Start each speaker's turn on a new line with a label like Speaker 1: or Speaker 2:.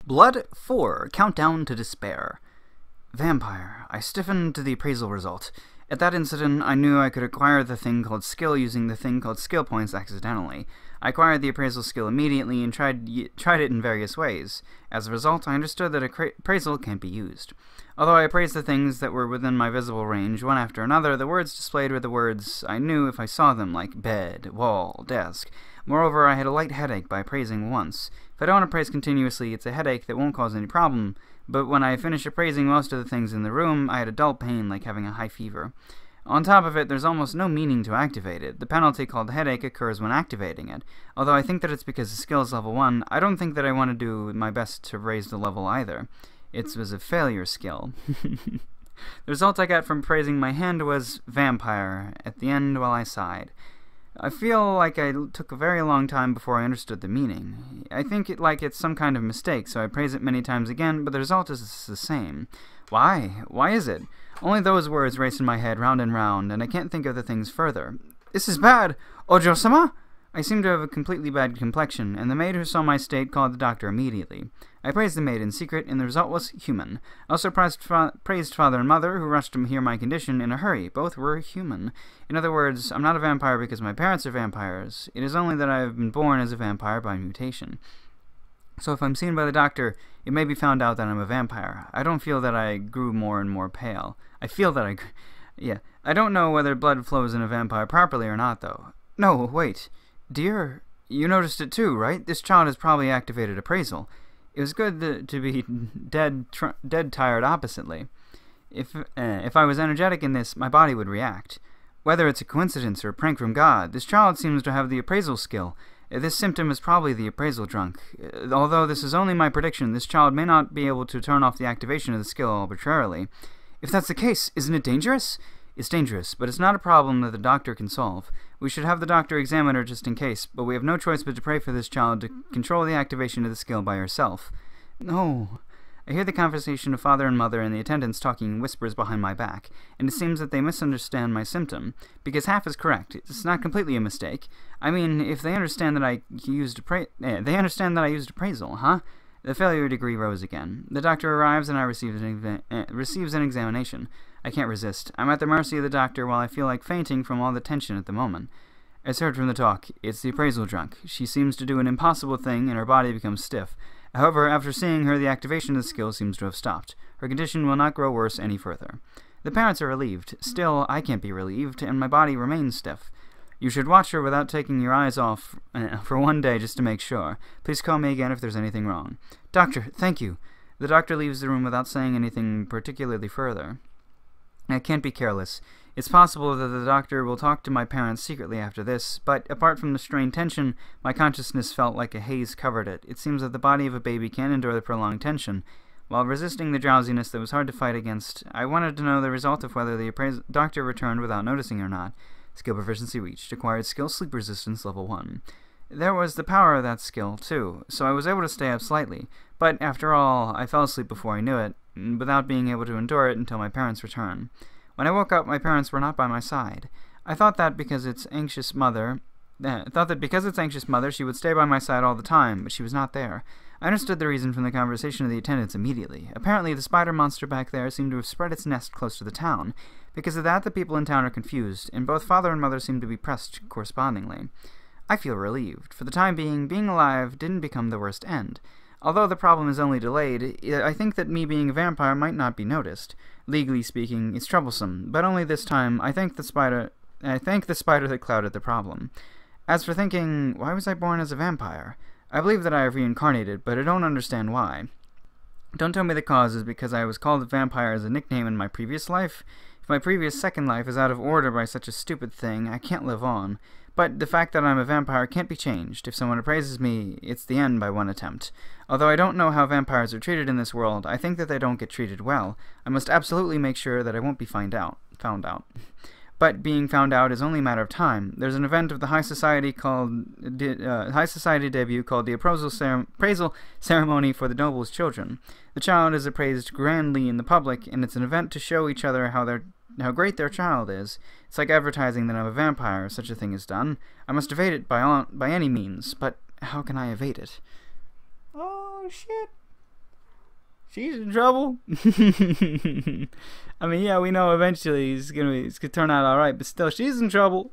Speaker 1: Blood 4. Countdown to Despair. Vampire. I stiffened to the appraisal result. At that incident, I knew I could acquire the thing called skill using the thing called skill points accidentally. I acquired the appraisal skill immediately and tried it in various ways. As a result, I understood that appraisal can't be used. Although I appraised the things that were within my visible range, one after another, the words displayed were the words I knew if I saw them, like bed, wall, desk. Moreover, I had a light headache by appraising once. If I don't appraise continuously, it's a headache that won't cause any problem, but when I finish appraising most of the things in the room, I had a dull pain like having a high fever. On top of it, there's almost no meaning to activate it. The penalty called headache occurs when activating it. Although I think that it's because the skill is level 1, I don't think that I want to do my best to raise the level either. It was a failure skill. The result I got from appraising my hand was vampire, at the end while I sighed. I feel like I took a very long time before I understood the meaning. I think it's some kind of mistake, so I praise it many times again, but the result is the same. Why? Why is it? Only those words race in my head round and round, and I can't think of the things further. This is bad! Ojo-sama? I seem to have a completely bad complexion, and the maid who saw my state called the doctor immediately. I praised the maid in secret, and the result was human. I also praised father and mother, who rushed to hear my condition in a hurry. Both were human. In other words, I'm not a vampire because my parents are vampires. It is only that I have been born as a vampire by mutation. So if I'm seen by the doctor, it may be found out that I'm a vampire. I don't feel that I grew more and more pale. I feel that I don't know whether blood flows in a vampire properly or not, though. No, wait. Dear, you noticed it too, right? This child has probably activated appraisal. It was good to be dead tired oppositely. If I was energetic in this, my body would react. Whether it's a coincidence or a prank from God, this child seems to have the appraisal skill. This symptom is probably the appraisal drunk. Although this is only my prediction, this child may not be able to turn off the activation of the skill arbitrarily. If that's the case, isn't it dangerous? It's dangerous, but it's not a problem that the doctor can solve. We should have the doctor examine her just in case, but we have no choice but to pray for this child to control the activation of the skill by herself. No. I hear the conversation of father and mother and the attendants talking in whispers behind my back, and it seems that they misunderstand my symptom, because half is correct. It's not completely a mistake. I mean, if they understand that I used appraisal, huh? The failure degree rose again. The doctor arrives and I receives an examination. I can't resist. I'm at the mercy of the doctor while I feel like fainting from all the tension at the moment. As heard from the talk, it's the appraisal drunk. She seems to do an impossible thing and her body becomes stiff. However, after seeing her, the activation of the skill seems to have stopped. Her condition will not grow worse any further. The parents are relieved. Still, I can't be relieved, and my body remains stiff. You should watch her without taking your eyes off for one day just to make sure. Please call me again if there's anything wrong. Doctor, thank you. The doctor leaves the room without saying anything particularly further. I can't be careless. It's possible that the doctor will talk to my parents secretly after this, but apart from the strained tension, my consciousness felt like a haze covered it. It seems that the body of a baby can't endure the prolonged tension. While resisting the drowsiness that was hard to fight against, I wanted to know the result of whether the doctor returned without noticing or not. Skill proficiency reached. Acquired skill sleep resistance level 1. There was the power of that skill, too, so I was able to stay up slightly. But after all, I fell asleep before I knew it, without being able to endure it until my parents' return. When I woke up, my parents were not by my side. I thought that because its anxious mother, she would stay by my side all the time, but she was not there. I understood the reason from the conversation of the attendants immediately. Apparently, the spider monster back there seemed to have spread its nest close to the town. Because of that, the people in town are confused, and both father and mother seem to be pressed correspondingly. I feel relieved. For the time being alive didn't become the worst end. Although the problem is only delayed, I think that me being a vampire might not be noticed. Legally speaking, it's troublesome, but only this time I thank the spider that clouded the problem. As for thinking, why was I born as a vampire? I believe that I have reincarnated, but I don't understand why. Don't tell me the cause is because I was called a vampire as a nickname in my previous life. If my previous second life is out of order by such a stupid thing, I can't live on. But the fact that I'm a vampire can't be changed. If someone appraises me, it's the end by one attempt. Although I don't know how vampires are treated in this world, I think that they don't get treated well. I must absolutely make sure that I won't be found out. But being found out is only a matter of time. There's an event of the High Society debut called the appraisal ceremony for the noble's children. The child is appraised grandly in the public, and it's an event to show each other how great their child is. It's like advertising that I'm a vampire if such a thing is done. I must evade it by any means, but how can I evade it? Oh, shit. She's in trouble. I mean, yeah, we know eventually it's gonna turn out all right, but still, she's in trouble.